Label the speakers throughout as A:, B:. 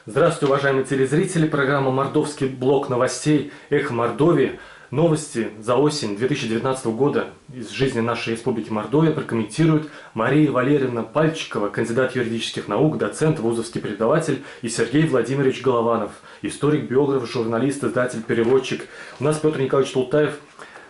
A: Здравствуйте, уважаемые телезрители. Программа «Мордовский блок новостей. Эхо Мордовии». Новости за осень 2019 года из жизни нашей республики Мордовия прокомментирует Мария Валерьевна Пальчикова, кандидат юридических наук, доцент, вузовский преподаватель, и Сергей Владимирович Голованов, историк, биограф, журналист, издатель, переводчик. У нас Петр Николаевич Тултаев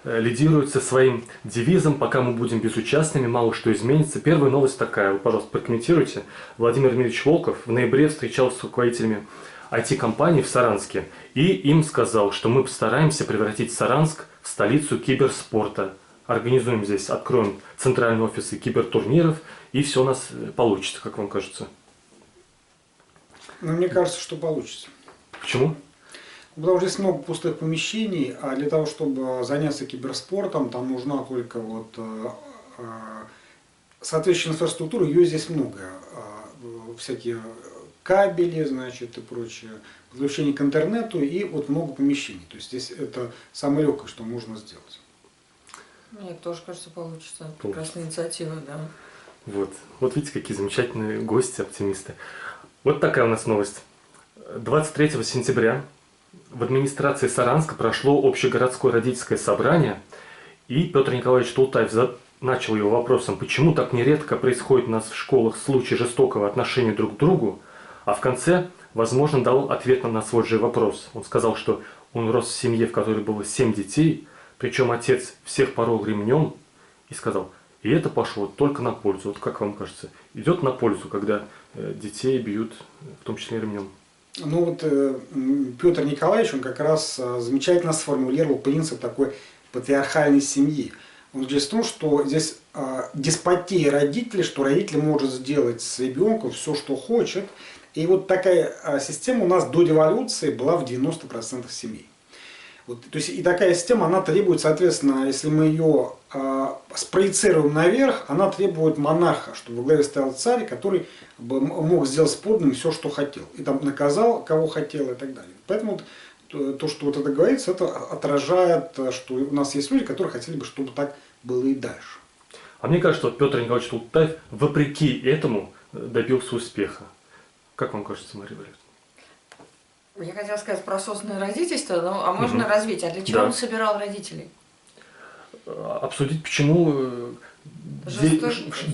A: лидирует со своим девизом «Пока мы будем безучастными, мало что изменится». Первая новость такая, вы, пожалуйста, прокомментируйте. Владимир Дмитриевич Волков в ноябре встречался с руководителями IT-компаний в Саранске и им сказал, что мы постараемся превратить Саранск в столицу киберспорта. Организуем здесь, откроем центральные офисы кибертурниров, и все у нас получится, как вам кажется?
B: Ну, мне кажется, что получится.
A: Почему?
B: Потому что здесь много пустых помещений, а для того, чтобы заняться киберспортом, там нужна только соответствующая инфраструктура, ее здесь много. Всякие кабели, значит, и прочее, подключение к интернету и вот много помещений. То есть здесь это самое легкое, что можно сделать.
C: Мне тоже кажется, получится. Прекрасная инициатива, да.
A: Вот видите, какие замечательные гости, оптимисты. Вот такая у нас новость. 23 сентября в администрации Саранска прошло общегородское родительское собрание, и Петр Николаевич Тултаев начал его вопросом, почему так нередко происходит у нас в школах случаи жестокого отношения друг к другу, а в конце, возможно, дал ответ на свой же вопрос. Он сказал, что он рос в семье, в которой было 7 детей, причем отец всех порол ремнем, и сказал, и это пошло только на пользу. Вот как вам кажется, идет на пользу, когда детей бьют, в том числе ремнем?
B: Ну вот Петр Николаевич, он как раз замечательно сформулировал принцип такой патриархальной семьи. Он говорит в том, что здесь деспотия родителей, что родитель может сделать с ребенком все, что хочет. И вот такая система у нас до революции была в 90% семей. Вот, то есть и такая система, она требует, соответственно, если мы ее спроецируем наверх, она требует монарха, чтобы во главе стоял царь, который мог сделать с подданным все, что хотел. И там наказал, кого хотел и так далее. Поэтому то, что вот это говорится, это отражает, что у нас есть люди, которые хотели бы, чтобы так было и дальше.
A: А мне кажется, вот Петр Николаевич Тултаев, вопреки этому, добился успеха. Как вам кажется, Мария Валерьевна?
C: Я хотела сказать про осознанное родительство, а можно развить. А для чего он собирал родителей?
A: Обсудить, почему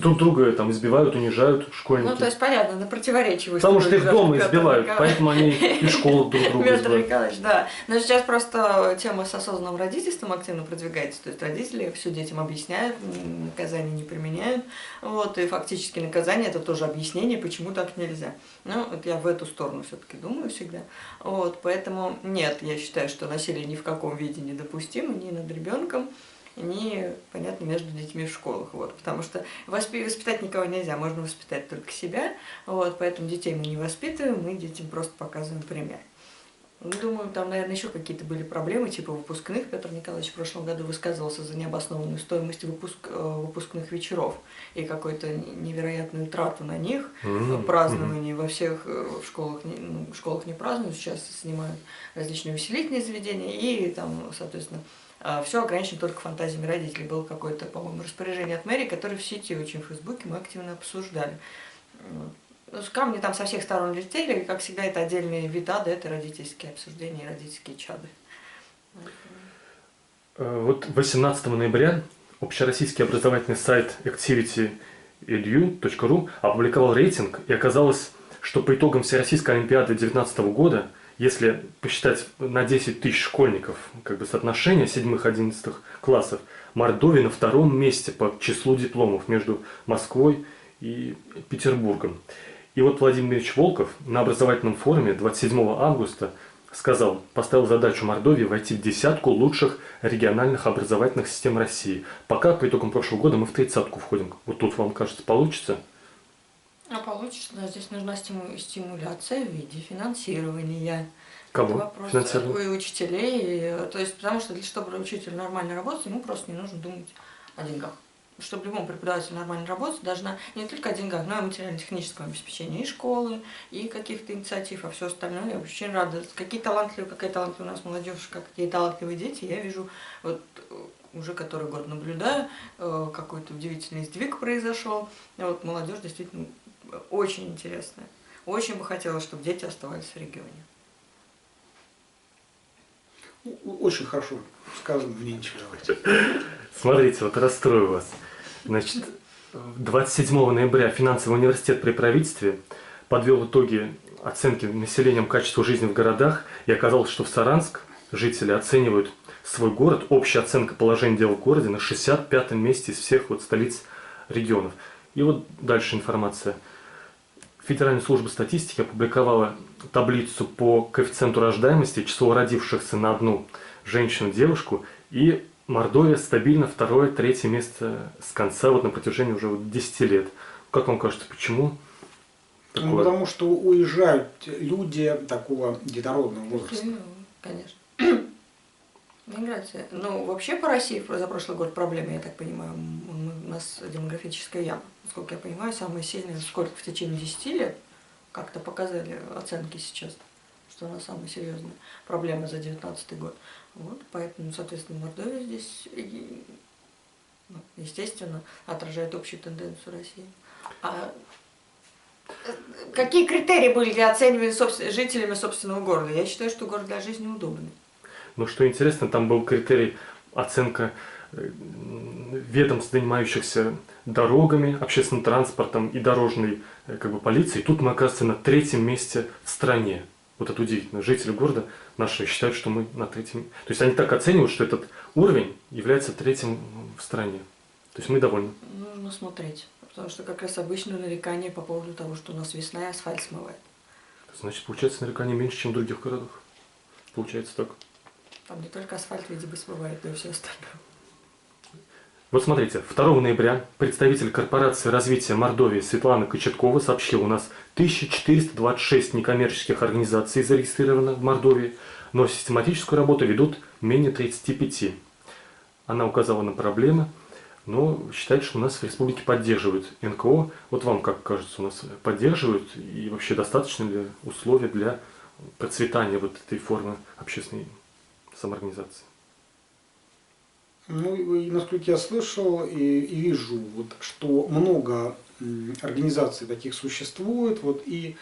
A: друг друга там избивают, унижают школьники.
C: Ну, то есть, понятно, на противоречие.
A: Потому что их дома избивают, поэтому они и школу друг друга избивают.
C: Петр Николаевич, да. Но сейчас просто тема с осознанным родительством активно продвигается. То есть родители все детям объясняют, наказания не применяют. Вот, и фактически наказание это тоже объяснение, почему так нельзя. Ну, вот я в эту сторону все-таки думаю всегда. Вот, поэтому нет, я считаю, что насилие ни в каком виде не допустимо, ни над ребенком, ни, понятно, между детьми в школах, вот, потому что воспитать никого нельзя, можно воспитать только себя, вот, поэтому детей мы не воспитываем, мы детям просто показываем пример. Думаю, там, наверное, еще какие-то были проблемы, типа выпускных. Петр Николаевич в прошлом году высказывался за необоснованную стоимость выпускных вечеров и какую-то невероятную трату на них, празднование во всех школах не празднуют, сейчас снимают различные увеселительные заведения и там, соответственно, все ограничено только фантазиями родителей. Было какое-то, по-моему, распоряжение от мэрии, которое в сети, очень в Фейсбуке мы активно обсуждали. Камни там со всех сторон летели, и, как всегда, это отдельные вида, да, это родительские обсуждения, родительские чады.
A: Вот 18 ноября общероссийский образовательный сайт activity.edu.ru опубликовал рейтинг, и оказалось, что по итогам Всероссийской Олимпиады 2019 года, если посчитать на 10 тысяч школьников как бы соотношение 7-11 классов, Мордовия на втором месте по числу дипломов между Москвой и Петербургом. И вот Владимир Ильич Волков на образовательном форуме 27 августа поставил задачу Мордовии войти в десятку лучших региональных образовательных систем России. Пока по итогам прошлого года мы в 30-ку входим. Вот тут, вам кажется, получится?
C: А получится, да, здесь нужна стимуляция в виде финансирования.
A: Кого?
C: Финансирование? У учителей. То есть, потому что чтобы учитель нормально работать, ему просто не нужно думать о деньгах. Чтобы любому преподавателю нормально работать, должна не только о деньгах, но и о материально-техническом обеспечении и школы, и каких-то инициатив, а все остальное. Я очень рада. Какая талантливая у нас молодежь, какие талантливые дети. Я вижу, вот уже который год наблюдаю, какой-то удивительный сдвиг произошел. Вот молодежь действительно очень интересная. очень бы хотелось, чтобы дети оставались в регионе.
B: Очень хорошо сказано, мне ничего добавить.
A: Смотрите, вот расстрою вас. Значит, 27 ноября финансовый университет при правительстве подвел итоги оценки населением качества жизни в городах, и оказалось, что в Саранск жители оценивают свой город, общая оценка положения дел в городе на 65-м месте из всех вот столиц регионов. И вот дальше информация. Федеральная служба статистики опубликовала таблицу по коэффициенту рождаемости, число родившихся на одну женщину-девушку, и Мордовия стабильно второе-третье место с конца вот на протяжении уже 10 лет. Как вам кажется, почему?
B: Ну, потому что уезжают люди такого детородного возраста.
C: Конечно. Миграция. Ну, вообще по России за прошлый год проблемы, я так понимаю, у нас демографическая яма. Насколько я понимаю, самые сильные, сколько в течение 10 лет, как-то показали оценки сейчас, что она самая серьезная проблема за 2019 год. Вот, поэтому, соответственно, Мордовия здесь, естественно, отражает общую тенденцию России. А какие критерии были для оценивания жителями собственного города? Я считаю, что город для жизни удобный.
A: Но что интересно, там был критерий оценка ведомств, занимающихся дорогами, общественным транспортом и дорожной полицией. Тут мы оказываемся на 3-м месте в стране. Вот это удивительно. Жители города наши считают, что мы на 3-м. То есть они так оценивают, что этот уровень является 3-м в стране. То есть мы довольны.
C: Нужно смотреть. Потому что как раз обычно нарекания по поводу того, что у нас весна и асфальт смывает.
A: Значит, получается, нарекания меньше, чем в других городах. Получается так.
C: Там не только асфальт, видимо, смывает, но и все остальное.
A: Вот смотрите, 2 ноября представитель корпорации развития Мордовии Светлана Кочеткова сообщила, у нас 1426 некоммерческих организаций зарегистрировано в Мордовии, но систематическую работу ведут менее 35. Она указала на проблемы, но считает, что у нас в республике поддерживают НКО. Вот вам как кажется, у нас поддерживают и вообще достаточно ли условия для процветания вот этой формы общественной самоорганизации?
B: Ну, и насколько я слышал и вижу, вот, что много организаций таких существует, вот, и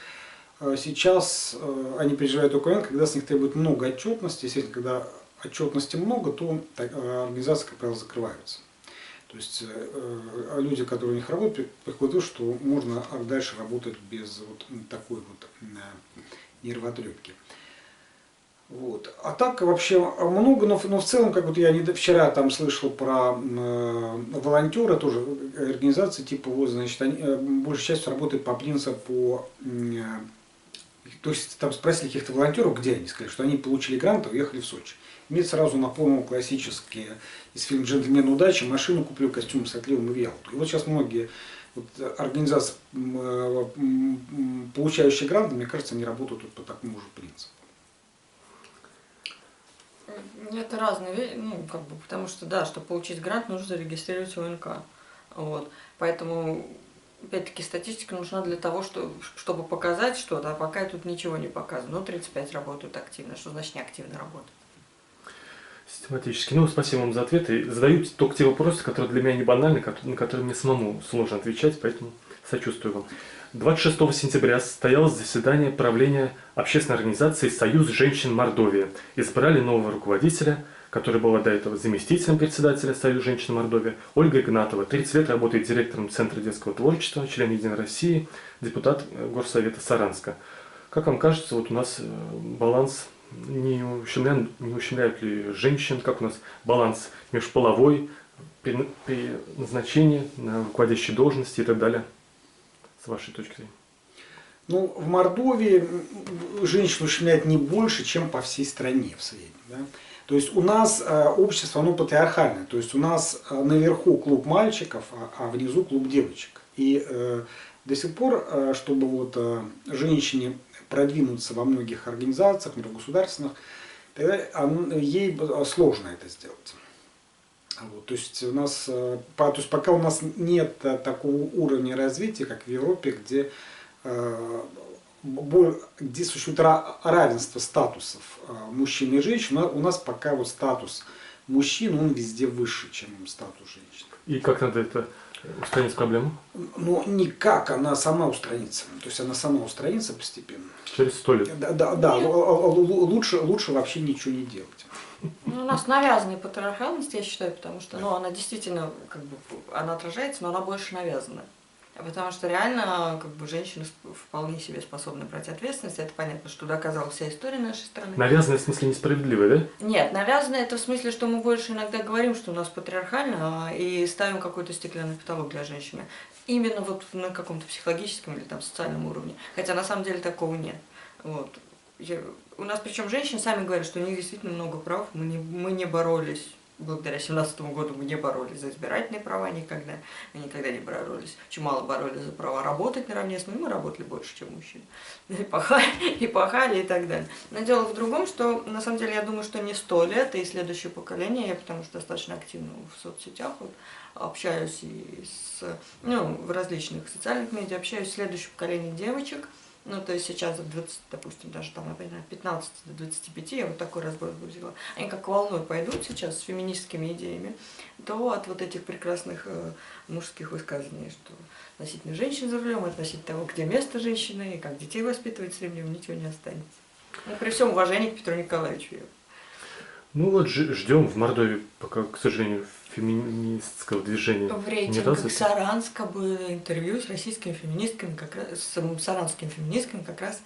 B: сейчас они переживают такой момент, когда с них требует много отчетности. Естественно, когда отчетности много, то организации, как правило, закрываются. То есть люди, которые у них работают, приходят к выводу, что можно дальше работать без вот такой вот нервотрепки. Вот. А так вообще много, но в целом, как вот я вчера там слышал про волонтера, тоже организации типа ВОЗ, значит, они большей частью работают по принципу, то есть там спросили каких-то волонтеров, где они, сказали, что они получили грант и уехали в Сочи. Мне сразу напомнил классические из фильма «Джентльмен удачи», машину купил, костюм с отливом и в Ялту. И вот сейчас многие вот организации, получающие гранты, мне кажется, они работают по такому же принципу.
C: Это разные вещи, потому что, да, чтобы получить грант, нужно зарегистрировать ОНК. Вот. Поэтому, опять-таки, статистика нужна для того, чтобы показать что-то, а пока тут ничего не показано. Но 35 работают активно. Что значит неактивно работают?
A: Систематически. Ну, спасибо вам за ответы. Задаю только те вопросы, которые для меня не банальны, на которые мне самому сложно отвечать, поэтому сочувствую вам. 26 сентября состоялось заседание правления общественной организации «Союз женщин Мордовии». Избрали нового руководителя, который была до этого заместителем председателя Союза женщин Мордовии, Ольга Игнатова. 30 лет работает директором Центра детского творчества, член Единой России, депутат Горсовета Саранска. Как вам кажется, вот у нас баланс не ущемляют ли женщин, как у нас баланс межполовой при назначении на руководящие должности и так далее, с вашей точки зрения?
B: Ну, в Мордовии женщин ущемляет не больше, чем по всей стране в среднем. Да? То есть у нас общество, оно патриархальное, то есть у нас наверху клуб мальчиков, а внизу клуб девочек. И до сих пор, чтобы вот женщине продвинуться во многих организациях, государственных, тогда ей сложно это сделать. Вот, то есть у нас, пока у нас нет такого уровня развития, как в Европе, где существует равенство статусов мужчин и женщин, у нас пока вот статус мужчин, он везде выше, чем статус женщин.
A: И как надо это Устранить проблему?
B: Но никак она сама устранится. То есть она сама устранится постепенно.
A: Через 100 лет.
B: Да, лучше вообще ничего не делать.
C: Ну, у нас навязанная патриархальность, я считаю, потому что, ну, она действительно, как бы, она отражается, но она больше навязана. Потому что реально, как бы, женщины вполне себе способны брать ответственность. Это понятно, что доказала вся история нашей страны.
A: Навязанная в смысле несправедливая, да?
C: Нет, навязанная это в смысле, что мы больше иногда говорим, что у нас патриархально, и ставим какой-то стеклянный потолок для женщины. Именно вот на каком-то психологическом или там социальном уровне. Хотя на самом деле такого нет. Вот. У нас причем женщины сами говорят, что у них действительно много прав. Мы не боролись, благодаря 17-му году мы не боролись за избирательные права никогда. Мы никогда не боролись. Очень мало боролись за право работать наравне с ними. Мы работали больше, чем мужчины. И пахали, и так далее. Но дело в другом, что на самом деле я думаю, что не 100 лет, и следующее поколение, я потому что достаточно активно в соцсетях вот, общаюсь и в различных социальных медиа, общаюсь с следующим поколением девочек. Ну, то есть сейчас в 20, допустим, даже там, например, 15 до 25, я вот такой разбор взяла, они как волной пойдут сейчас с феминистскими идеями, то от вот этих прекрасных мужских высказываний, что относительно женщин за рулем, относительно того, где место женщины, и как детей воспитывать с ремнем, ничего не останется. Ну, при всем уважении к Петру Николаевичу.
A: Ну вот ждем в Мордовии, пока, к сожалению, феминистского движения
C: В
A: не
C: рейтингах
A: развито.
C: Саранска было интервью с российскими феминистками, как раз, с саранскими феминистками как раз,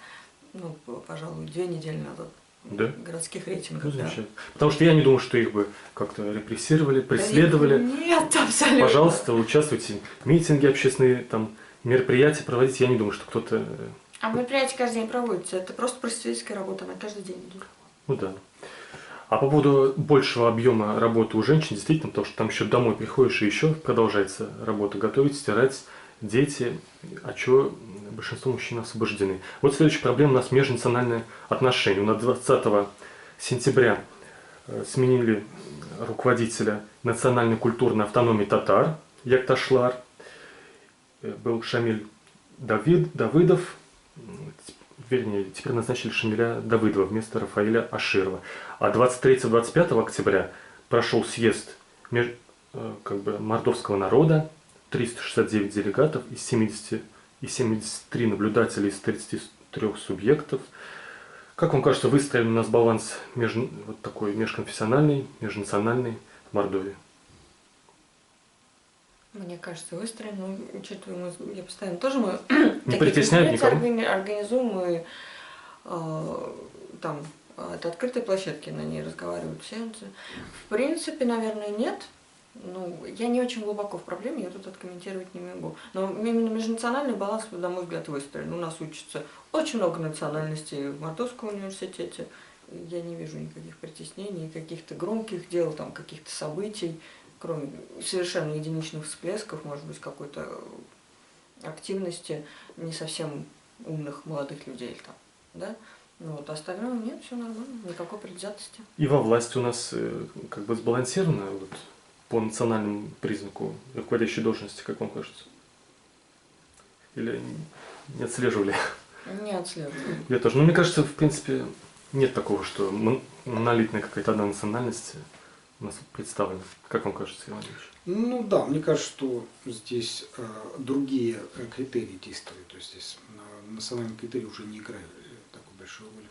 C: ну, пожалуй, 2 недели назад.
A: Да?
C: В городских рейтингах,
A: Ну,
C: да.
A: замечательно. Потому что я не думаю, что их бы как-то репрессировали, преследовали.
C: Нет, абсолютно.
A: Пожалуйста, участвуйте. Митинги общественные, там, мероприятия проводите. Я не думаю, что кто-то...
C: А мероприятия каждый день проводятся. Это просто просветительская работа, она каждый день идет.
A: Ну да. А по поводу большего объема работы у женщин, действительно, потому что там еще домой приходишь и еще продолжается работа. Готовить, стирать, дети, а что большинство мужчин освобождены. Вот следующая проблема у нас межнациональные отношения. У нас 20 сентября сменили руководителя национальной культурной автономии татар Якташлар. Был Шамиль Давыдов. Вернее, теперь назначили Шамиля Давыдова вместо Рафаэля Аширова. А 23-25 октября прошел съезд мордовского народа, 369 делегатов из 70 и 73 наблюдателя из 33 субъектов. Как вам кажется, выстроен у нас баланс вот такой межконфессиональный, межнациональный в Мордовии?
C: Мне кажется, выстроен, но учитывая, я постоянно тоже мы
A: Не притесняют никого?
C: организуем, мы там это открытые площадки, на ней разговаривают сеансы. В принципе, наверное, нет. Ну, я не очень глубоко в проблеме, я тут откомментировать не могу. Но именно межнациональный баланс, на мой взгляд, выстроен. У нас учатся очень много национальностей в Мордовском университете. Я не вижу никаких притеснений, каких-то громких дел, там, каких-то событий, кроме совершенно единичных всплесков, может быть, какой-то активности не совсем умных молодых людей там, да? Ну, вот остальное нет, все нормально, никакой предвзятости.
A: И во власти у нас как бы сбалансировано вот, по национальному признаку руководящей должности, как вам кажется? Или не отслеживали?
C: Не отслеживаю.
A: Я тоже. Но мне кажется, в принципе, нет такого, что монолитная какая-то одна национальность у нас представлена. Как вам кажется, Иван Ильич?
B: Ну да, мне кажется, что здесь другие критерии действуют. То есть здесь национальные критерии уже не играют такой большой роли.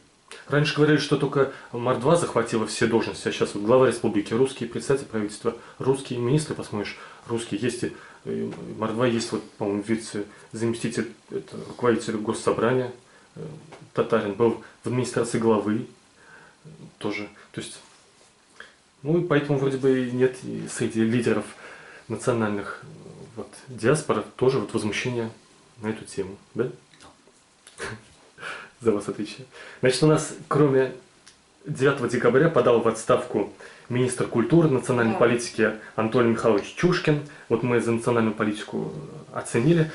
A: Раньше говорили, что только Мордва захватила все должности, а сейчас вот глава республики русский, председатель правительства русский, министры, посмотришь, русские есть, и Мордва есть, вот, по-моему, вице-заместитель, это руководитель госсобрания, татарин, был в администрации главы тоже. То есть, ну и поэтому вроде бы и нет и среди лидеров национальных вот, диаспор тоже вот возмущения на эту тему, да? За вас отвечаю. Значит, у нас, кроме 9 декабря, подал в отставку министр культуры, национальной политики Анатолий Михайлович Чушкин. Вот мы за национальную политику оценили.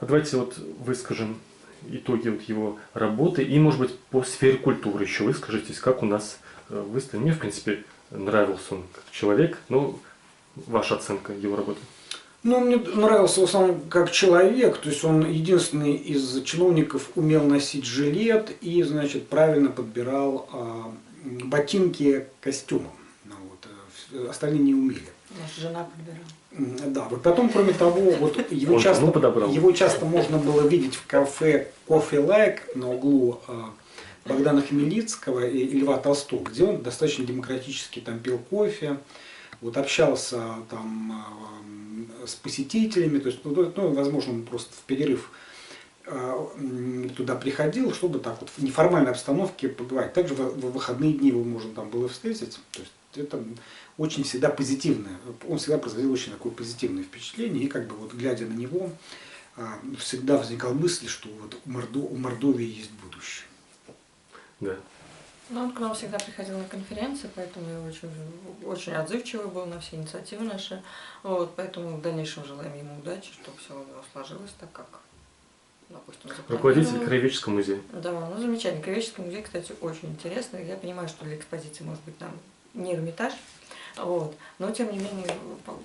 A: А давайте вот выскажем итоги вот его работы. И, может быть, по сфере культуры еще выскажитесь, как у нас выстроен. Мне, в принципе, нравился он как человек. Ну, ваша оценка его работы.
B: Ну, мне нравился в основном как человек, то есть он единственный из чиновников умел носить жилет и, значит, правильно подбирал ботинки к костюмам. Ну, вот, остальные не умели.
C: Наша жена подбирала.
B: Да, вот потом, кроме того, вот его
A: Он
B: часто,
A: саму подобрал.
B: его часто можно было видеть в кафе «Кофе Лайк» на углу Богдана Хмельницкого и Льва Толстого, где он достаточно демократически там пил кофе, вот общался там с посетителями, то есть, ну, возможно, он просто в перерыв туда приходил, чтобы так вот в неформальной обстановке побывать. Также в выходные дни его можно там было встретить. То есть это очень всегда позитивное. Он всегда производил очень такое позитивное впечатление. И как бы вот глядя на него, всегда возникала мысль, что вот у Мордовии есть будущее.
A: Да.
C: Ну, он к нам всегда приходил на конференции, поэтому я очень отзывчивый был на все инициативы наши. Вот, поэтому в дальнейшем желаем ему удачи, чтобы все у него сложилось так, как, допустим,
A: Руководитель Краеведческого музея.
C: Да, ну замечательно. Краеведческий музей, кстати, очень интересный. Я понимаю, что для экспозиции может быть там не Эрмитаж, вот, но тем не менее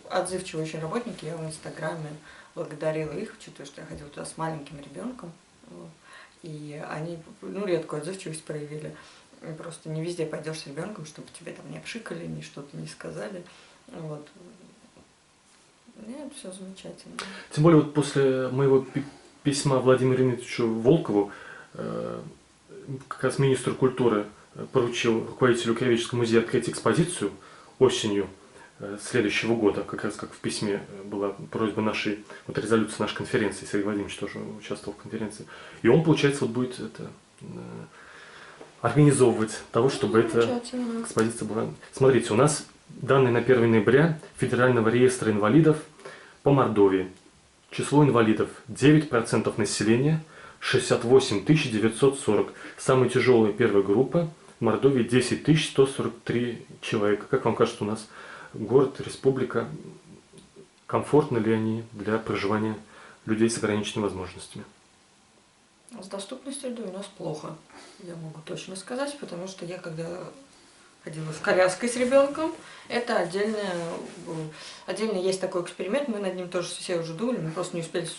C: отзывчивые очень работники. Я в Инстаграме благодарила их, учитывая, что я ходила туда с маленьким ребенком, вот, и они, ну, редкую отзывчивость проявили. Просто не везде пойдешь с ребенком, чтобы тебе там не обшикали, ни что-то не сказали. Вот. Нет, все замечательно.
A: Тем более вот после моего письма Владимиру Леонидовичу Волкову, как раз министр культуры поручил руководителю Краеведческого музея открыть экспозицию осенью следующего года, как раз как в письме была просьба нашей, вот резолюция нашей конференции, Сергей Владимирович тоже участвовал в конференции. И он, получается, вот будет это организовывать того, чтобы эта экспозиция была. Смотрите, у нас данные на 1 ноября Федерального реестра инвалидов по Мордовии. Число инвалидов 9% населения, 68 940. Самая тяжелая первая группа в Мордовии 10 143 человека. Как вам кажется, у нас город, республика, комфортны ли они для проживания людей с ограниченными возможностями?
C: С доступностью людей у нас плохо, я могу точно сказать, потому что я когда ходила с коляской с ребенком, это отдельно есть такой эксперимент, мы над ним тоже все уже думали, мы просто не успели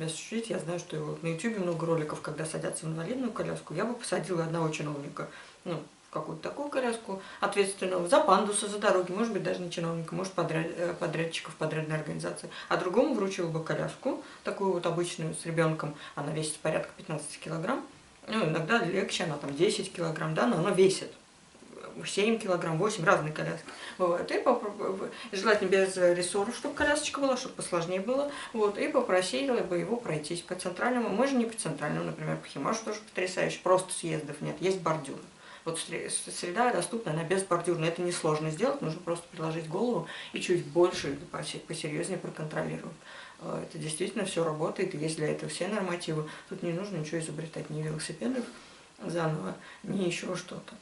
C: осуществить. Я знаю, что на YouTube много роликов, когда садятся в инвалидную коляску. Я бы посадила одного чиновника, ну, в какую-то такую коляску, ответственного за пандусы, за дороги, может быть, даже не чиновника, может, подрядчиков, подрядной организации, а другому вручила бы коляску, такую вот обычную с ребенком, она весит порядка 15 килограмм, ну, иногда легче, она там 10 килограмм, да, но она весит 7 килограмм, 8, разные коляски бывают. И желательно без рессоров, чтобы колясочка была, чтобы посложнее было. Вот, и попросила бы его пройтись по центральному. Мы же не по центральному, например, по Химашу тоже потрясающе. Просто съездов нет, есть бордюр. Вот среда доступна, она безбордюрная. Это несложно сделать, нужно просто приложить голову и чуть больше, посерьезнее проконтролировать. Это действительно все работает, и есть для этого все нормативы. Тут не нужно ничего изобретать, ни велосипедов заново, ни еще что-то.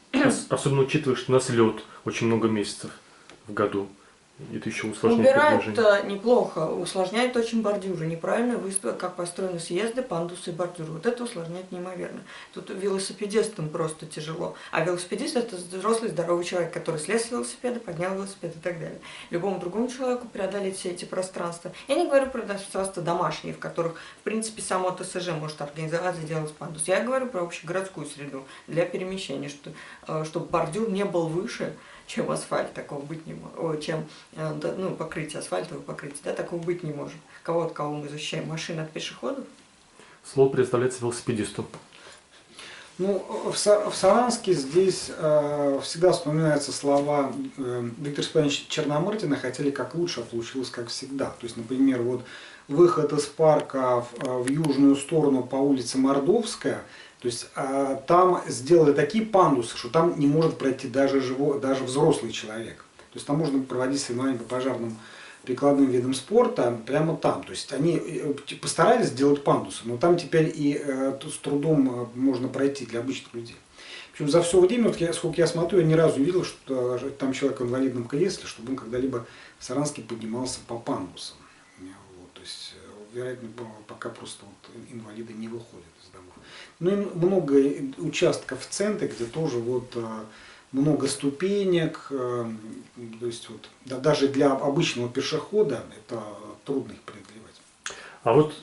A: Особенно учитывая, что у нас лед очень много месяцев в году. Это еще усложняет передвижение.
C: Убирают неплохо, усложняет очень бордюры. Неправильно выставка, как построены съезды, пандусы и бордюры. Вот это усложняет неимоверно. Тут велосипедистам просто тяжело. А велосипедист – это взрослый здоровый человек, который слез с велосипеда, поднял велосипед и так далее. Любому другому человеку преодолеть все эти пространства. Я не говорю про пространства домашние, в которых, в принципе, само ТСЖ может организовать, сделать пандус. Я говорю про общегородскую среду для перемещения, чтобы бордюр не был выше, чем асфальт, такого быть не может, чем ну, покрытие, асфальтовое покрытие, да, такого быть не может. От кого мы защищаем? Машин от пешеходов?
A: Слово предоставляется велосипедисту.
B: Ну, в Саранске здесь всегда вспоминаются слова Виктора Степановича Черномырдина, хотели как лучше, а получилось как всегда. То есть, например, вот выход из парка в южную сторону по улице Мордовская, то есть там сделали такие пандусы, что там не может пройти даже взрослый человек. То есть там можно проводить соревнования по пожарным прикладным видам спорта прямо там. То есть они постарались сделать пандусы, но там теперь и с трудом можно пройти для обычных людей. Причем за все время, вот сколько я смотрю, я ни разу не видел, что там человек в инвалидном кресле, чтобы он когда-либо в Саранске поднимался по пандусам. Вот, то есть, вероятно, пока просто вот инвалиды не выходят из домов. Ну и много участков в центре, где тоже вот много ступенек, то есть вот, да, даже для обычного пешехода это трудно их преодолевать.
A: А вот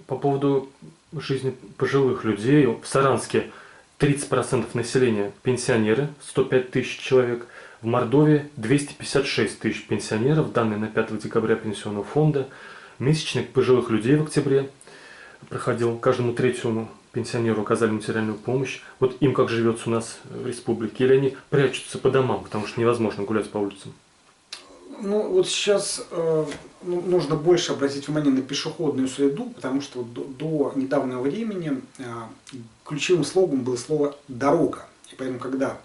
A: по поводу жизни пожилых людей, в Саранске 30% населения пенсионеры, 105 тысяч человек, В Мордовии 256 тысяч пенсионеров, данные на 5 декабря Пенсионного фонда. Месячник пожилых людей в октябре проходил. Каждому третьему пенсионеру оказали материальную помощь. Вот им как живется у нас в республике? Или они прячутся по домам, потому что невозможно гулять по улицам?
B: Ну, вот сейчас нужно больше обратить внимание на пешеходную среду, потому что до недавнего времени ключевым слогом было слово «дорога». И поэтому, когда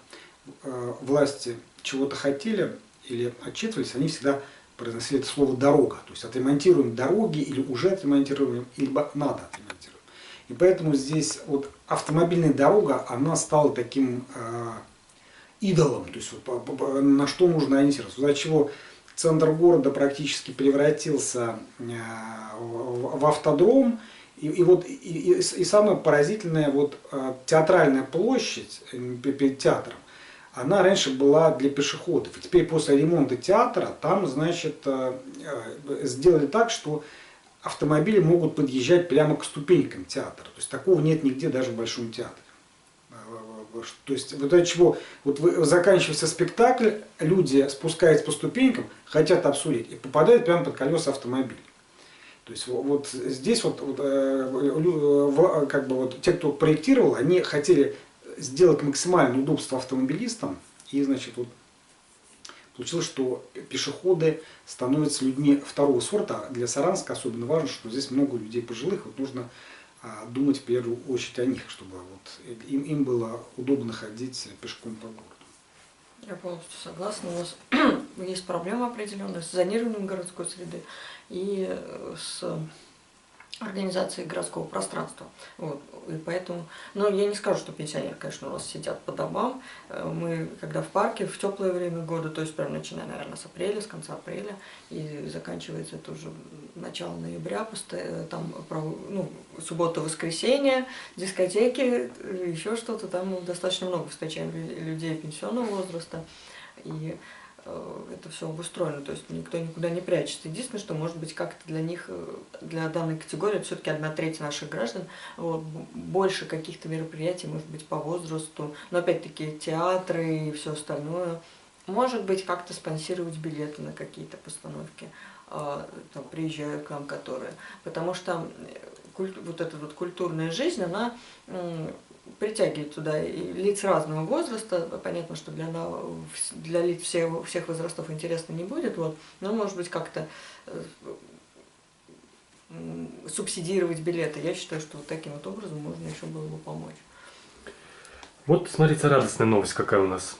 B: власти чего-то хотели или отчитывались, они всегда произносили это слово «дорога». То есть отремонтируем дороги, или уже отремонтируем, либо надо отремонтировать. И поэтому здесь вот автомобильная дорога, она стала таким идолом, то есть вот, на что нужно ориентироваться. За чего центр города практически превратился в автодром. И самое поразительное, вот театральная площадь перед театром, она раньше была для пешеходов. И теперь после ремонта театра там, значит, сделали так, что автомобили могут подъезжать прямо к ступенькам театра. То есть такого нет нигде, даже в Большом театре. То есть вот от чего вот заканчивается спектакль, люди спускаются по ступенькам, хотят обсудить и попадают прямо под колеса автомобиля. То есть вот здесь вот как бы вот те, кто проектировал, они хотели сделать максимальное удобство автомобилистам, и значит вот получилось, что пешеходы становятся людьми второго сорта. Для Саранска особенно важно, что здесь много людей пожилых, вот нужно думать в первую очередь о них, чтобы вот им было удобно ходить пешком по городу.
C: Я полностью согласна. У нас есть проблема определенная с зонированием городской среды и с организацией городского пространства. Вот. И поэтому, но я не скажу, что пенсионеры, конечно, у нас сидят по домам. Мы, когда в парке, в теплое время года, то есть прям начиная, наверное, с апреля, с конца апреля, и заканчивается это уже начало ноября, там, ну, суббота, воскресенье, дискотеки, еще что-то, там достаточно много встречаем людей пенсионного возраста. И это все обустроено, то есть никто никуда не прячется. Единственное, что может быть как-то для них, для данной категории, все-таки 1/3 наших граждан, вот, больше каких-то мероприятий, может быть, по возрасту, но опять-таки театры и все остальное, может быть, как-то спонсировать билеты на какие-то постановки, там, приезжают к нам, которые, потому что вот эта вот культурная жизнь, она притягивает туда и лиц разного возраста. Понятно, что для лиц всех возрастов интересно не будет, вот, но может быть как-то субсидировать билеты. Я считаю, что вот таким вот образом можно еще было бы помочь.
A: Вот смотрите, радостная новость какая у нас.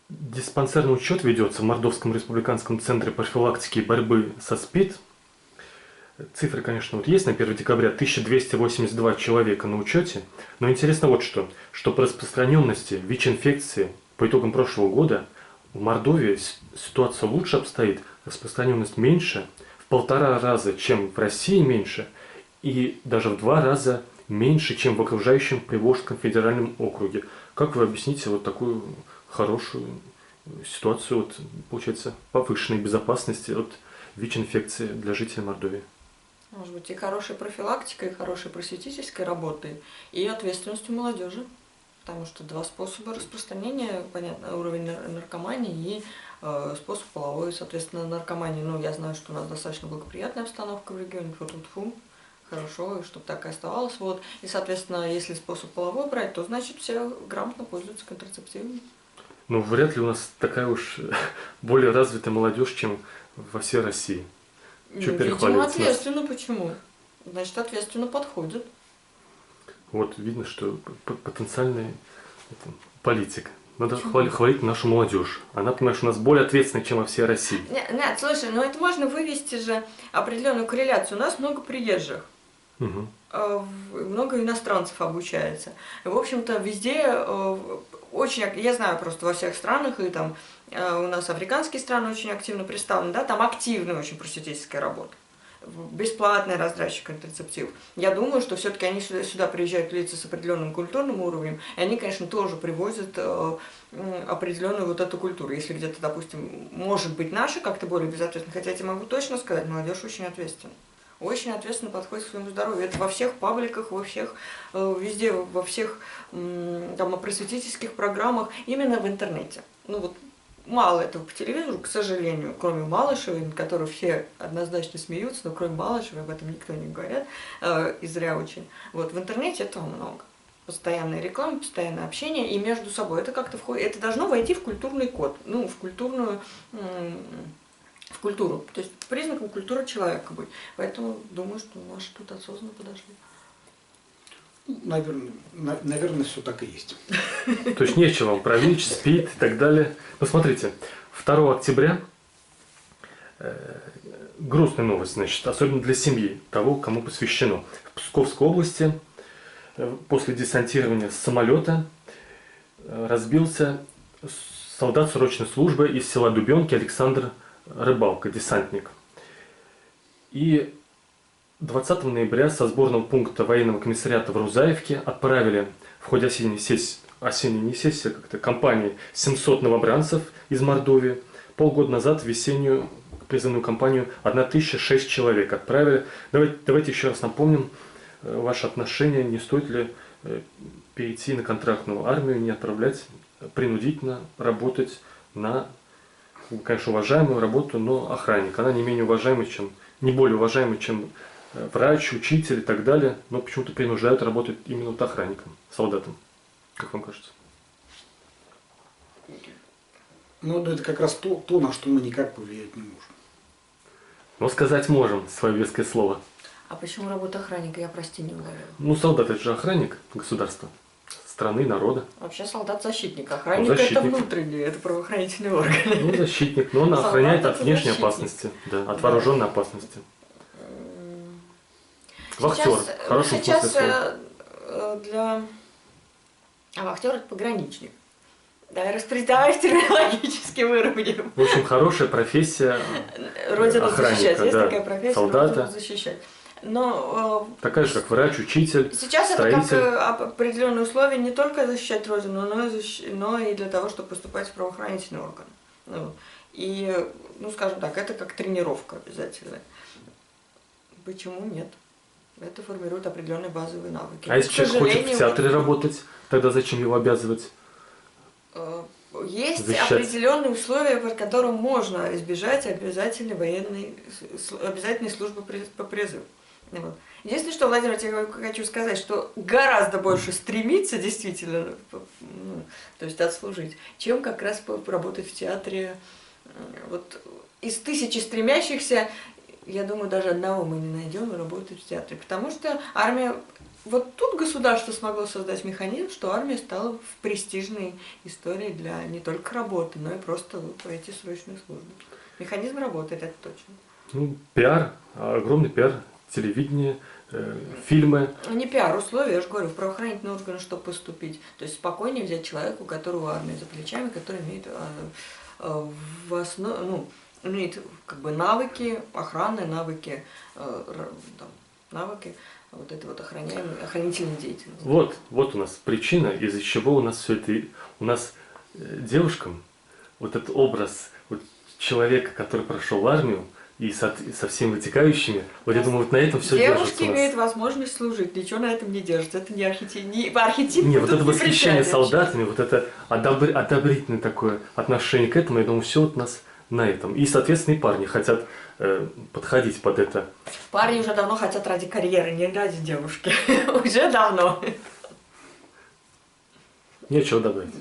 A: Диспансерный учет ведется в Мордовском республиканском центре профилактики и борьбы со СПИД. Цифры, конечно, вот есть на 1 декабря 1282 человека на учете, но интересно вот что по распространенности ВИЧ-инфекции по итогам прошлого года в Мордовии ситуация лучше обстоит, распространенность меньше, в 1,5 раза, чем в России меньше, и даже в 2 раза меньше, чем в окружающем Приволжском федеральном округе. Как вы объясните вот такую хорошую ситуацию, вот, получается, повышенной безопасности от ВИЧ-инфекции для жителей Мордовии?
C: Может быть, и хорошей профилактикой, и хорошей просветительской работой, и ответственностью молодежи. Потому что 2 способа распространения, понятно, уровень наркомании и способ половой, соответственно, наркомании. Ну, я знаю, что у нас достаточно благоприятная обстановка в регионе, фу-фу-фу, хорошо, и чтобы так и оставалось. Вот. И, соответственно, если способ половой брать, то значит все грамотно пользуются контрацептивами.
A: Ну, вряд ли у нас такая уж более развитая молодежь, чем во всей России. Что
C: видимо, ответственно. Почему? Значит, ответственно подходит.
A: Вот видно, что потенциальный политик. Надо хвалить нашу молодежь. Она, понимаешь, у нас более ответственная, чем во всей России.
C: Нет, слушай, ну это можно вывести же определенную корреляцию. У нас много приезжих.
A: Угу.
C: Много иностранцев обучается. И, в общем-то, везде очень, я знаю просто во всех странах, и там у нас африканские страны очень активно представлены, да, там активная очень просветительская работа. Бесплатная раздача контрацептивов. Я думаю, что все-таки они сюда приезжают лица с определенным культурным уровнем, и они, конечно, тоже привозят определенную вот эту культуру. Если где-то, допустим, может быть наши как-то более безответственны, хотя я тебе могу точно сказать, молодежь очень ответственна. очень ответственно подходит к своему здоровью. Это во всех пабликах, во всех, везде, во всех там, просветительских программах, именно в интернете. Ну вот мало этого по телевизору, к сожалению, кроме Малышевой, над которой все однозначно смеются, но кроме Малышевой об этом никто не говорит, и зря очень. Вот в интернете этого много. Постоянная реклама, постоянное общение и между собой. Это как-то входит, это должно войти в культурный код, ну, в культурную, в культуру, то есть признаком культуры человека быть. Поэтому думаю, что наши тут осознанно подошли.
B: Наверное, все так и есть.
A: То есть нечего вам править, спит и так далее. Но смотрите, 2 октября грустная новость, значит, особенно для семьи, того, кому посвящено. В Псковской области после десантирования с самолета разбился солдат срочной службы из села Дубенки Александр Рыбалка, десантник. И 20 ноября со сборного пункта военного комиссариата в Рузаевке отправили в ходе осенней сессии кампании 700 новобранцев из Мордовии. Полгода назад в весеннюю призывную кампанию 1006 человек отправили. Давайте еще раз напомним ваше отношение. Не стоит ли перейти на контрактную армию, не отправлять принудительно работать на, конечно, уважаемую работу, но охранник. Она не менее уважаемая, не более уважаемая, чем врач, учитель и так далее, но почему-то принуждают работать именно вот охранником, солдатом. Как вам кажется?
B: Ну, это как раз то, на что мы никак повлиять не можем.
A: Но сказать можем свое веское слово.
C: А почему работа охранника, я, прости, не уловила?
A: Ну, солдат это же охранник государства, страны, народа.
C: Вообще солдат-защитник. Охранник
A: защитник.
C: Это внутренний, это правоохранительный орган.
A: Ну, защитник, но он
C: Солдат
A: охраняет
C: это
A: от внешней
C: защитник.
A: опасности, да, от вооруженной опасности. Вахтер, хороший
C: сейчас
A: слова.
C: А вахтер это пограничник. Давай терминологически выровняем.
A: В общем, хорошая профессия
C: Родину
A: охранника,
C: защищать. Есть
A: да,
C: такая профессия,
A: солдата.
C: родину защищать. Но
A: Такая же, как врач, учитель,
C: сейчас
A: строитель.
C: это как определенные условия не только защищать Родину, но и для того, чтобы поступать в правоохранительный орган. Ну, и, ну, скажем так, это как тренировка обязательно. Почему нет? Это формирует определенные базовые навыки.
A: А если человек хочет в театре работать, тогда зачем его обязывать?
C: Есть
A: защищать?
C: определенные условия, по которым можно избежать обязательной службы по призыву. Вот. Единственное, что, Владимир, я хочу сказать, что гораздо больше стремиться действительно, то есть отслужить, чем как раз работать в театре. Вот из 1000 стремящихся, я думаю, даже одного мы не найдем и работать в театре. Потому что армия, вот тут государство смогло создать механизм, что армия стала в престижной истории для не только работы, но и просто пройти срочную службу. Механизм работает, это точно.
A: Ну, пиар, огромный пиар, телевидение, фильмы.
C: Не пиар, условия, я же говорю, в правоохранительные органы, чтобы поступить. То есть спокойнее взять человека, у которого армия за плечами, который имеет в основе, ну, имеет как бы навыки охраны, навыки вот этой вот охранительной деятельности.
A: Вот у нас причина, из-за чего у нас все это, у нас девушкам вот этот образ вот человека, который прошел армию, и со всеми вытекающими, вот я думаю, вот на этом все держится.
C: Девушки имеют возможность служить, ничего на этом не держится. Это не архетип.
A: Не, вот это восхищение солдатами, вот это одобрительное такое отношение к этому, я думаю, все вот у нас на этом. И, соответственно, и парни хотят подходить под это.
C: Парни уже давно хотят ради карьеры, не ради девушки. Уже давно.
A: Нечего добавить.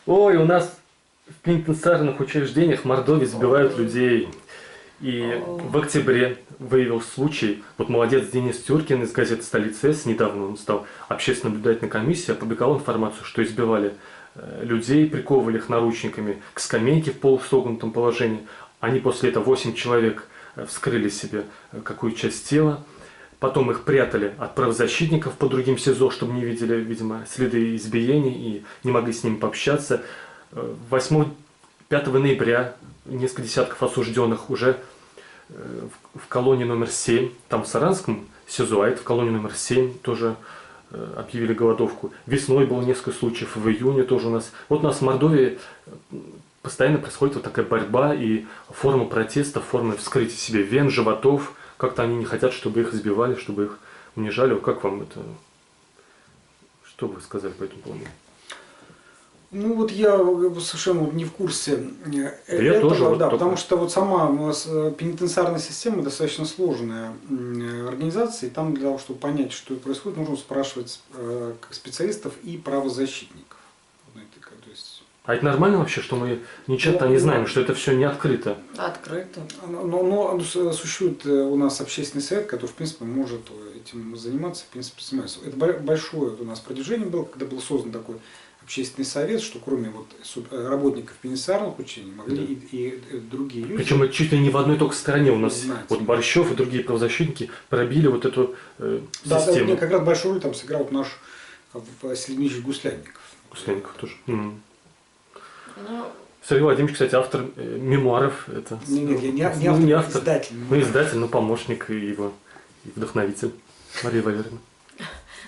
A: Ой, у нас в пенитенциарных учреждениях в Мордовии сбивают людей. И в октябре выявил случай, вот молодец Денис Тюркин из газеты «Столица С», недавно он стал общественной наблюдательной комиссией, опубликовал информацию, что избивали людей, приковывали их наручниками к скамейке в полусогнутом положении. Они после этого 8 человек вскрыли себе какую часть тела. Потом их прятали от правозащитников по другим СИЗО, чтобы не видели, видимо, следы избиений и не могли с ними пообщаться. 5 ноября несколько десятков осужденных уже в колонии номер 7, там в Саранском СИЗО, а это в колонии номер 7 тоже объявили голодовку. Весной было несколько случаев, в июне тоже у нас. Вот у нас в Мордовии постоянно происходит вот такая борьба и форма протеста, форма вскрытия себе вен, животов. Как-то они не хотят, чтобы их избивали, чтобы их унижали. Как вам это? Что вы сказали по этому поводу?
B: Ну вот я совершенно не в курсе
A: я
B: этого,
A: тоже,
B: да,
A: вот
B: потому что вот сама у нас пенитенциарная система достаточно сложная организация, и там для того, чтобы понять, что происходит, нужно спрашивать специалистов и правозащитников. То есть...
A: А это нормально вообще, что мы ни черта не знаем, что это все не открыто?
C: Открыто.
B: Но существует у нас общественный совет, который, в принципе, может этим заниматься, в принципе, занимается. Это большое у нас продвижение было, когда был создан такой общественный совет, что кроме вот работников пенитенциарных учреждений могли и другие люди.
A: Причем это чуть ли не в одной только стране у нас.
B: Знаете.
A: Вот Борщев и другие правозащитники пробили вот эту
B: Да,
A: систему.
B: как раз большую роль там сыграл вот наш Василий Дмитриевич Гуслянников.
A: Гуслянников тоже.
C: Ну,
A: Сергей Владимирович, кстати, автор мемуаров. Это,
B: Нет, я не автор, издатель.
A: Ну, издатель, но помощник и его и вдохновитель. Мария Валерьевна.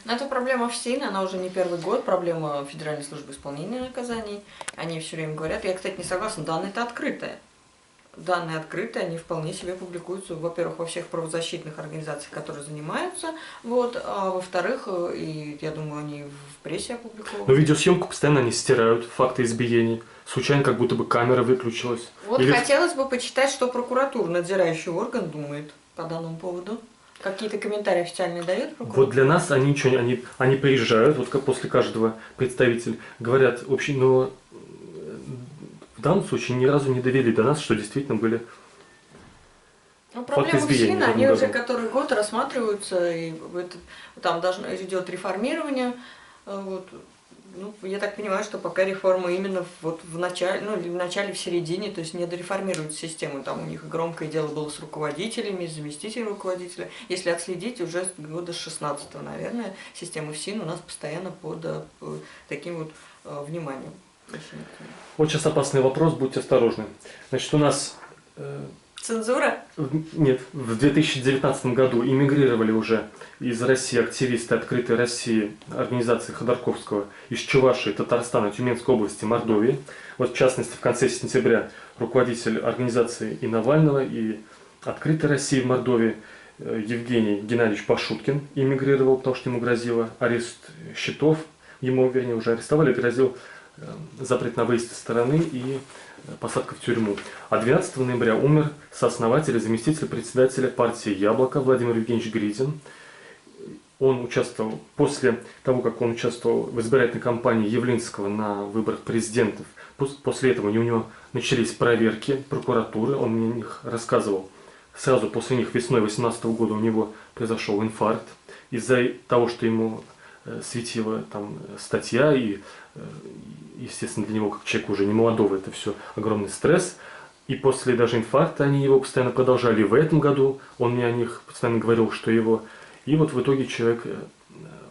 C: но эта проблема в СИН, она уже не первый год, проблема Федеральной службы исполнения наказаний. Они все время говорят, я, кстати, не согласна, данные-то открытые. Данные открытые, они вполне себе публикуются, во-первых, во всех правозащитных организациях, которые занимаются, вот, а во-вторых, и я думаю, они в прессе опубликованы.
A: Но видеосъемку постоянно они стирают, факты избиений. Случайно как будто бы камера выключилась.
C: Вот
A: Или...
C: хотелось бы почитать, что прокуратура, надзирающий орган, думает по данному поводу. Какие-то комментарии официальные дает прокуратура?
A: Вот для нас они ничего, они приезжают, вот как после каждого представителя, говорят, вообще, но в данном случае ни разу не довели до нас, что действительно были
C: Ну,
A: факты
C: проблемы в
A: избиения.
C: СИН, они уже который год рассматриваются, и там должно идет реформирование. Вот. Ну, я так понимаю, что пока реформа именно вот в начале, ну, в начале, в середине, то есть не дореформируют систему. Там у них громкое дело было с руководителями, с заместителями руководителя. Если отследить, уже с года 16-го, наверное, система ФСИН у нас постоянно под таким вот вниманием.
A: Вот сейчас опасный вопрос, будьте осторожны. Значит, у нас...
C: Цензура?
A: Нет, в 2019 году эмигрировали уже из России активисты «Открытой России» организации Ходорковского из Чувашии, Татарстана, Тюменской области, Мордовии. Вот в частности в конце сентября руководитель организации и Навального, и «Открытой России» в Мордовии Евгений Геннадьевич Пашуткин эмигрировал, потому что ему грозил арест счетов. Ему, вернее, уже арестовали, грозил запрет на выезд из страны и посадка в тюрьму. А 12 ноября умер сооснователь и заместитель председателя партии «Яблоко» Владимир Евгеньевич Гридин. Он участвовал, после того, как он участвовал в избирательной кампании Явлинского на выборах президентов, после этого у него начались проверки прокуратуры, он мне о них рассказывал. Сразу после них весной 2018 года у него произошел инфаркт из-за того, что ему светила там статья, и, естественно, для него, как человека уже не молодого, это все огромный стресс. И после даже инфаркта они его постоянно продолжали. И в этом году он мне о них постоянно говорил, что его... И вот в итоге человек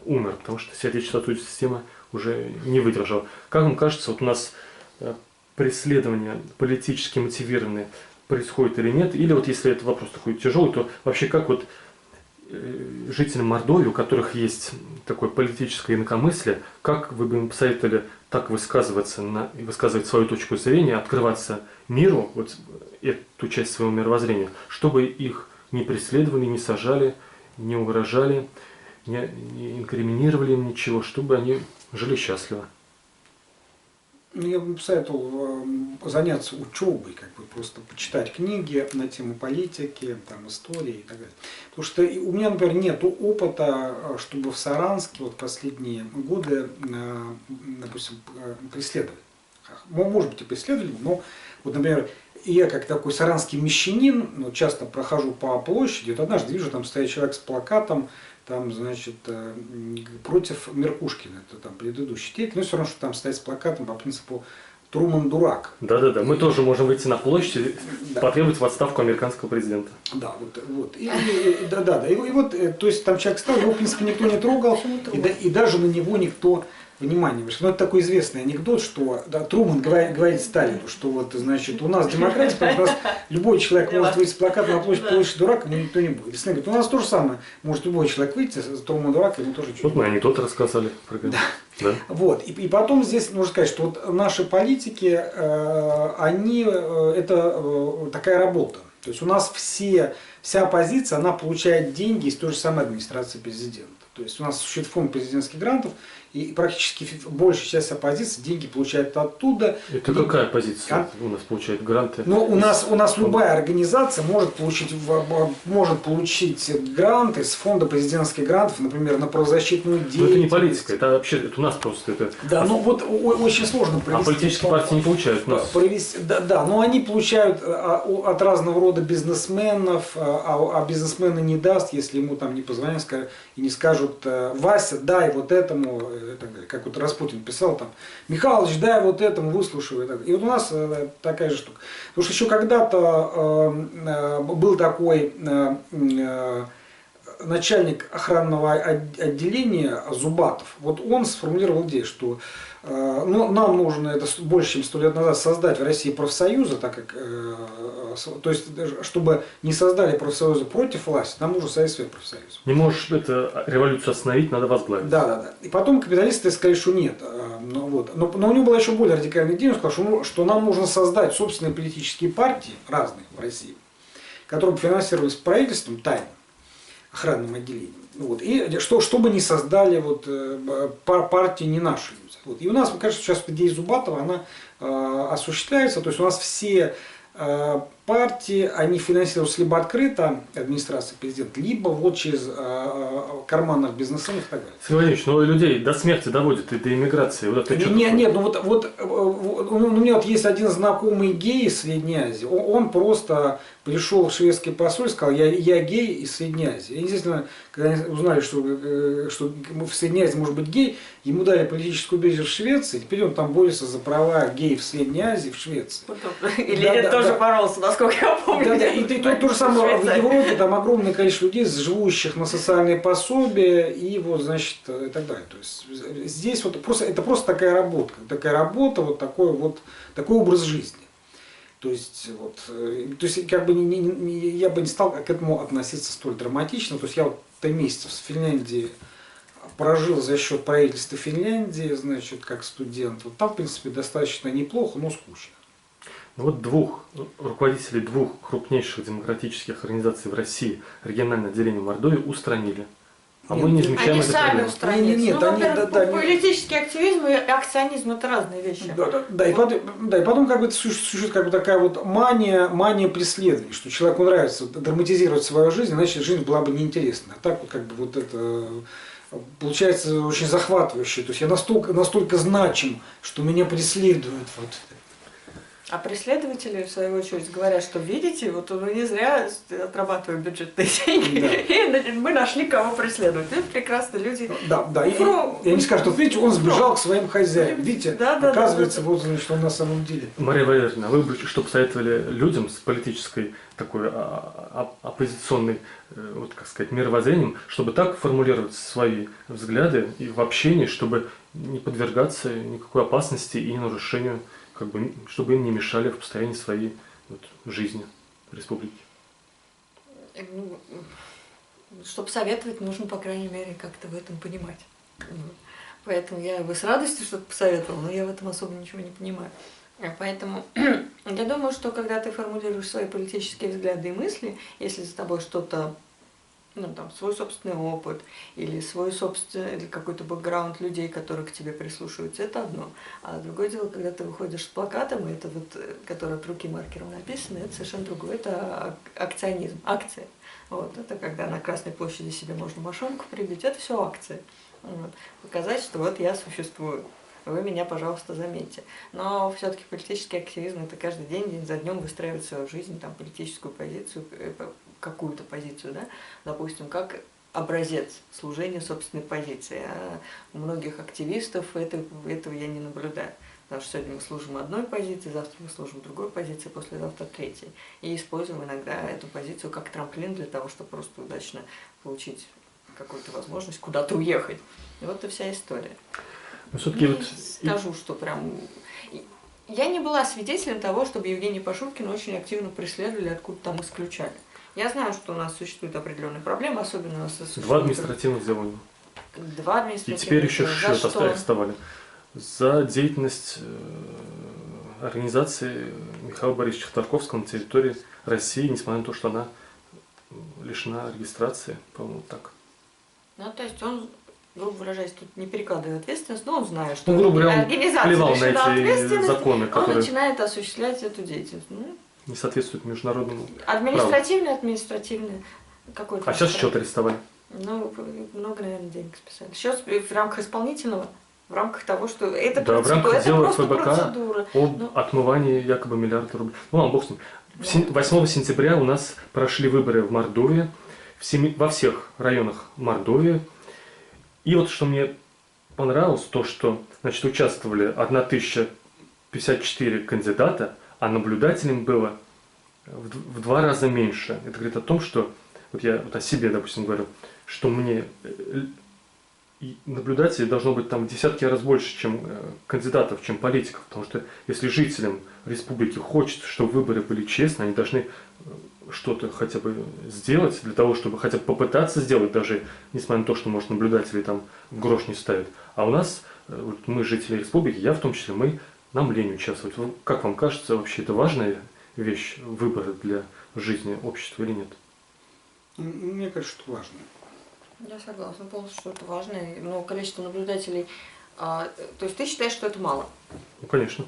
A: умер, потому что сердечно-сосудистая система уже не выдержала. Как вам кажется, вот у нас преследования политически мотивированные происходит или нет? Или вот если это вопрос такой тяжелый, то вообще как вот жителям Мордовии, у которых есть такое политическое инакомыслие, как вы бы им посоветовали так высказываться и высказывать свою точку зрения, открываться миру, вот эту часть своего мировоззрения, чтобы их не преследовали, не сажали, не угрожали, не инкриминировали им ничего, чтобы они жили счастливо?
B: Я бы посоветовал заняться учебой, как бы просто почитать книги на тему политики, там, истории и так далее. Потому что у меня, например, нет опыта, чтобы в Саранске вот последние годы, допустим, преследовали. Может быть, и преследовали, но вот, например, я как такой саранский мещанин, ну, часто прохожу по площади, вот однажды вижу, там стоит человек с плакатом, там, значит, против Меркушкина, это там предыдущий деятель, но все равно, что там стоит с плакатом по принципу «Труман дурак».
A: Да-да-да, мы тоже можем выйти на площадь и потребовать в отставку американского президента.
B: Да, вот. И вот, то есть там человек стал, его, в принципе, никто не трогал, и даже на него никто внимание. Ну, это такой известный анекдот, что да, Труман говорит Сталину, что вот, значит, у нас демократия, потому что у нас любой человек может выйти с плакатом на площадь дурак, ему никто не будет. И Сталин говорит, у нас то же самое, может любой человек выйти, Труман дурак, ему тоже чуть.
A: Вот мы анекдоты рассказали. Да. Да.
B: Вот. И потом здесь нужно сказать, что вот наши политики, они, это такая работа. То есть у нас вся оппозиция, она получает деньги из той же самой администрации президента. То есть у нас существует фонд президентских грантов, и практически большая часть оппозиции деньги получает оттуда.
A: Это какая позиция у нас получает гранты?
B: Ну, у нас любая организация может получить гранты с фонда президентских грантов, например, на правозащитную деятельность.
A: Но это не политика, это вообще это у нас просто это.
B: Да, ну вот очень сложно провести.
A: А политические партии не получают у нас.
B: Да, но они получают от разного рода бизнесменов, а бизнесмены не даст, если ему там не позвонят и не скажут: Вася, дай вот этому. И так далее. Как вот Распутин писал там: Михалыч, дай вот этому, выслушивай. И вот у нас такая же штука. Потому что еще когда-то был такой начальник охранного отделения Зубатов. Вот он сформулировал идею, что нам нужно это больше, чем 100 лет назад создать в России профсоюзы, так как, то есть, чтобы не создали профсоюзы против власти, нам нужен Союз своих профсоюзов.
A: Не можешь это революцию остановить, надо возглавить.
B: Да. И потом капиталисты сказали, что нет. Но у него была еще более радикальная идея, он сказал, что нам нужно создать собственные политические партии, разные в России, которые бы финансировались правительством тайно, охранным отделением. Вот. И чтобы не создали партии не наши люди. Вот. И у нас, мне кажется, сейчас идея Зубатова, она осуществляется. То есть у нас все партии, они финансируются либо открыто администрацией президента, либо вот через карманных бизнесменов и так далее.
A: Сергей но людей до смерти доводят и до иммиграции. Вот это
B: Нет, у меня вот есть один знакомый гей из Средней Азии. Он просто пришел в шведское посольство, сказал: я гей из Средней Азии. И, естественно, когда они узнали, что в Средней Азии может быть гей, ему дали политическую убежище в Швеции, и теперь он там борется за права геев в Средней Азии в Швеции.
C: Или тоже боролся, насколько я помню.
B: Да, и то же самое в Европе, там огромное количество людей, живущих на социальные пособия и вот, значит, и так далее. То есть здесь вот это просто такая работа, вот такой образ жизни. То есть как бы я бы не стал к этому относиться столь драматично. То есть я вот 3 месяца в Финляндии прожил за счет правительства Финляндии, значит, как студент. Вот там, в принципе, достаточно неплохо, но скучно.
A: Вот руководителей 2 крупнейших демократических организаций в России, региональное отделение в Мордовии, устранили. А мы не замечаем
C: они
A: это
C: сами
A: проблему.
C: устраняются. Политический активизм и акционизм — это разные вещи.
B: Да, и потом как бы существует как бы такая вот мания преследования, что человеку нравится драматизировать свою жизнь, иначе жизнь была бы неинтересна. А так вот как бы вот это получается очень захватывающе. То есть я настолько значим, что меня преследуют. Вот.
C: А преследователи, в свою очередь, говорят, что видите, вот мы не зря отрабатываем бюджетные деньги, да. И мы нашли, кого преследовать. Это прекрасные люди.
B: Да. И они скажут: вот видите, он сбежал к своим хозяевам. Видите, оказывается, вот значит, он на самом деле.
A: Мария Валерьевна, вы бы что посоветовали людям с политической такой оппозиционной, вот как сказать, мировоззрением, чтобы так формулировать свои взгляды и в общении, чтобы не подвергаться никакой опасности и нарушению, как бы, чтобы им не мешали в построении своей жизни республики?
C: Чтобы советовать, нужно, по крайней мере, как-то в этом понимать. Поэтому я бы с радостью что-то посоветовала, но я в этом особо ничего не понимаю. Поэтому я думаю, что когда ты формулируешь свои политические взгляды и мысли, если за тобой что-то, свой собственный опыт или свой собственный, или какой-то бэкграунд людей, которые к тебе прислушиваются, это одно. А другое дело, когда ты выходишь с плакатом, и это который от руки маркером написано, это совершенно другое. Это акционизм, акция. Вот, это когда на Красной площади себе можно мошонку прибить, это все акции. Вот. Показать, что вот я существую. Вы меня, пожалуйста, заметьте. Но все-таки политический активизм — это каждый день за днем выстраивать свою жизнь, политическую позицию, какую-то позицию, да, допустим, как образец служения собственной позиции. А у многих активистов этого я не наблюдаю. Потому что сегодня мы служим одной позиции, завтра мы служим другой позиции, послезавтра третьей. И используем иногда эту позицию как трамплин для того, чтобы просто удачно получить какую-то возможность куда-то уехать. И вот и вся история.
A: Но все-таки
C: Не
A: вот...
C: скажу, что прям... Я не была свидетелем того, чтобы Евгения Пашуткина очень активно преследовали, откуда там исключали. Я знаю, что у нас существуют определенные проблемы, особенно у нас существует...
A: 2 административных дела.
C: 2
A: И
C: административных
A: теперь еще
C: дела. За
A: счет
C: что?
A: арестовали. За деятельность организации Михаила Борисовича Ходорковского на территории России, несмотря на то, что она лишена регистрации, по-моему, так.
C: Ну, то есть он, грубо выражаясь, тут не перекладывает ответственность, но он знает, что
A: Ну, грубо говоря, он
C: организация
A: плевал на
C: лишена
A: эти
C: ответственности,
A: законы,
C: он
A: которые
C: начинает осуществлять эту деятельность. Ну,
A: не соответствуют международному праву.
C: административное. Какой-то.
A: А сейчас счет арестовали.
C: Ну, много, наверное, денег списали. Счет в рамках исполнительного, в рамках того, что это,
A: Да, в рамках
C: это
A: дела
C: просто
A: ФБК
C: процедура.
A: об
C: Ну.
A: отмывании якобы миллиарда рублей. Ну ладно, бог с ним. 8 сентября у нас прошли выборы в Мордовии, во всех районах Мордовии. И вот что мне понравилось, то что, значит, участвовали 1054 кандидата, а наблюдателям было в 2 раза меньше. Это говорит о том, что, вот я вот о себе, допустим, говорю, что мне и наблюдателей должно быть там в десятки раз больше, чем кандидатов, чем политиков. Потому что если жителям республики хочется, чтобы выборы были честны, они должны что-то хотя бы сделать для того, чтобы хотя бы попытаться сделать, даже несмотря на то, что, может, наблюдатели там в грош не ставят. А у нас, вот мы, жители республики, я в том числе, нам лень участвовать. Как вам кажется, вообще это важная вещь, выборы для жизни общества или нет?
B: Мне кажется, что важно.
C: Я согласна полностью, что это важно. Но количество наблюдателей... то есть ты считаешь, что это мало?
A: Ну, конечно.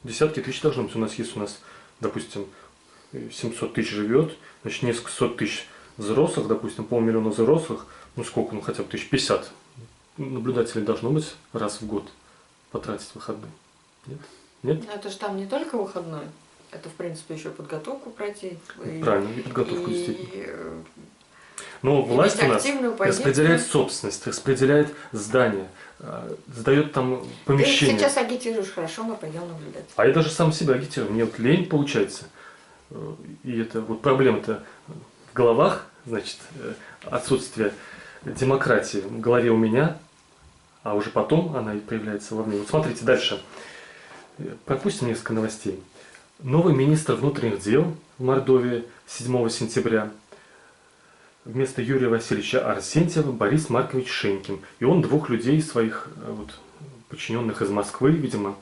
A: Десятки тысяч должно быть. Есть у нас, допустим, 700 тысяч живет, значит, несколько сот тысяч взрослых, допустим, 500 000 взрослых, ну сколько, ну хотя бы 1050 наблюдателей должно быть раз в год потратить выходные. Нет? Нет?
C: Но это же там не только выходной. Это, в принципе, еще подготовку пройти.
A: Правильно, и подготовку действительно. Но власть у нас распределяет собственность, распределяет здания, сдает там помещения.
C: Ты сейчас агитируешь, хорошо, мы пойдем наблюдать.
A: А я даже сам себя агитирую. Мне вот лень получается. И это вот проблема-то в головах, значит, отсутствие демократии в голове у меня, а уже потом она и проявляется во мне. Вот смотрите дальше. Пропустим несколько новостей. Новый министр внутренних дел в Мордовии 7 сентября. Вместо Юрия Васильевича Арсентьева Борис Маркович Шенькин. И он 2 людей своих вот, подчиненных из Москвы, видимо,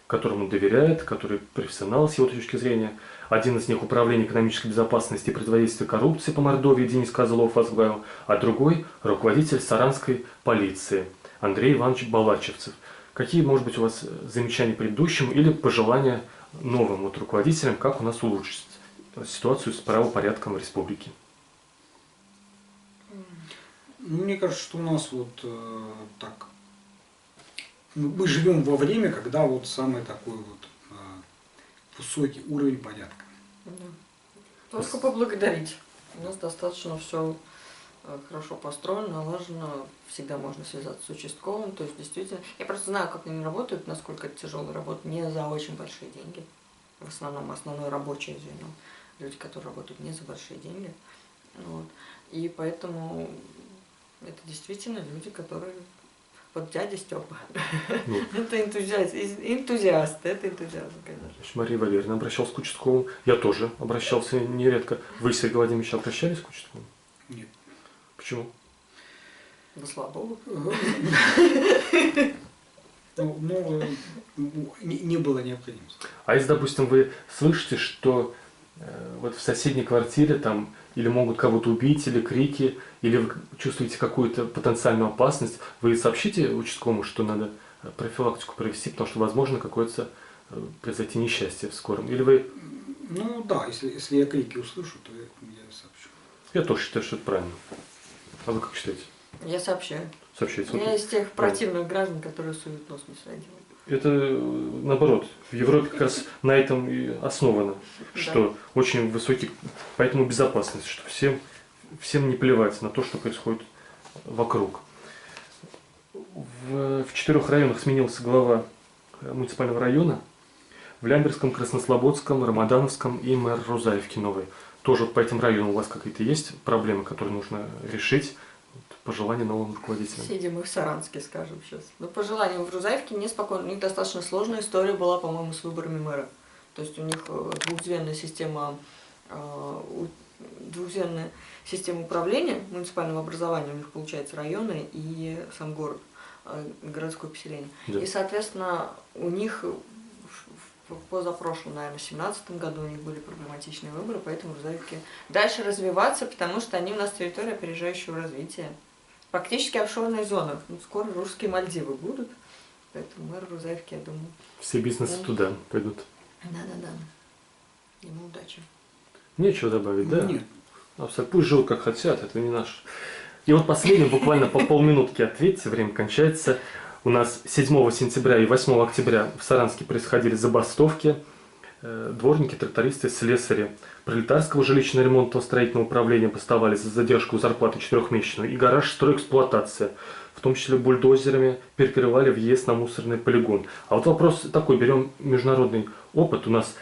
A: которым он доверяет, которые профессионалы с его точки зрения. Один из них управление экономической безопасности и противодействия коррупции по Мордовии Денис Козлов возглавил, а другой руководитель саранской полиции Андрей Иванович Балачевцев. Какие, может быть, у вас замечания предыдущим или пожелания новым вот руководителям, как у нас улучшить ситуацию с правопорядком в республике?
B: Мне кажется, что у нас вот так. Мы живем во время, когда вот самый такой вот высокий уровень порядка.
C: Да. Только поблагодарить. У нас достаточно все хорошо построено, налажено. Всегда можно связаться с участковым. То есть, действительно, я просто знаю, как они работают, насколько это тяжелая работа, не за очень большие деньги. В основном основное рабочее звено. Люди, которые работают не за большие деньги. Вот. И поэтому это действительно люди, которые... Вот дядя Степа. Это энтузиаст, это энтузиаст, конечно.
A: Мария Валерьевна обращалась к участковому. Я тоже обращался нередко. Вы, Сергей Владимирович, обращались к участковому?
B: Нет.
A: Почему?
C: Да слава богу.
B: Не было необходимости.
A: А если, допустим, вы слышите, что вот в соседней квартире там или могут кого-то убить, или крики, или вы чувствуете какую-то потенциальную опасность, вы сообщите участковому, что надо профилактику провести, потому что возможно какое-то произойти несчастье в скором. Или вы...
B: Ну да, если я крики услышу, то я сообщу.
A: Я тоже считаю, что это правильно. А вы как считаете?
C: Я сообщаю.
A: Сообщаете.
C: Я из тех противных граждан, которые суют нос не сюда делают.
A: Это наоборот. В Европе как раз на этом и основано, что очень высокий, поэтому безопасность, что всем не плевать на то, что происходит вокруг. В 4 районах сменился глава муниципального района. В Лямберском, Краснослободском, Рамадановском и мэр Рузаевки новый. Тоже вот по этим районам у вас какие-то есть проблемы, которые нужно решить? пожелания новым руководителям?
C: Сидим мы в Саранске, скажем сейчас. Но по желанию в Рузаевке неспокойно. У них достаточно сложная история была, по-моему, с выборами мэра. То есть у них двухзвенная система управления муниципального образования, у них получается районы и сам город, городское поселение.
A: Да.
C: И, соответственно, у них в позапрошлом, наверное, в 2017 году у них были проблематичные выборы, поэтому Рузаевке дальше развиваться, потому что они у нас территория опережающего развития. Практически офшорная зона. Скоро русские Мальдивы будут, поэтому мэр Рузаевки, я думаю.
A: Все бизнесы туда пойдут.
C: Да. Ему удачи.
A: Нечего добавить, да?
B: Нет.
A: Пусть живут как хотят, это не наш. И вот последний, буквально по полминутки ответьте, время кончается. У нас 7 сентября и 8 октября в Саранске происходили забастовки. Дворники, трактористы, слесари пролетарского жилищно-ремонтного строительного управления бастовали за задержку зарплаты 4-месячную. И гараж стройэксплуатация, в том числе бульдозерами, перекрывали въезд на мусорный полигон. А вот вопрос такой, берем международный опыт. У нас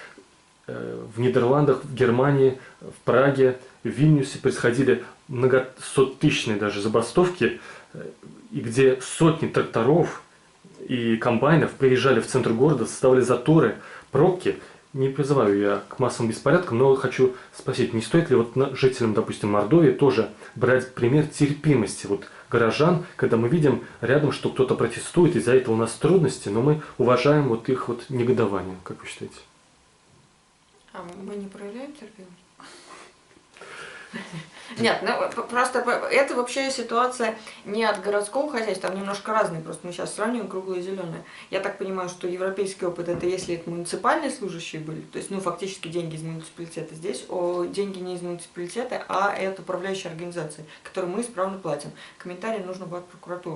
A: в Нидерландах, в Германии, в Праге, в Вильнюсе происходили многосоттысячные даже забастовки, и где сотни тракторов и комбайнов приезжали в центр города, составляли заторы, пробки. Не призываю я к массовым беспорядкам, но хочу спросить, не стоит ли вот жителям, допустим, Мордовии тоже брать пример терпимости вот горожан, когда мы видим рядом, что кто-то протестует, из-за этого у нас трудности, но мы уважаем вот их вот негодование, как вы считаете?
C: А мы не проявляем терпимость? Нет, ну, просто это вообще ситуация не от городского хозяйства, там немножко разные, просто мы сейчас сравниваем круглое и зеленое. Я так понимаю, что европейский опыт это если это муниципальные служащие были, то есть ну фактически деньги из муниципалитета здесь, деньги не из муниципалитета, а это управляющая организация, которую мы исправно платим. Комментарий нужно в прокуратуру.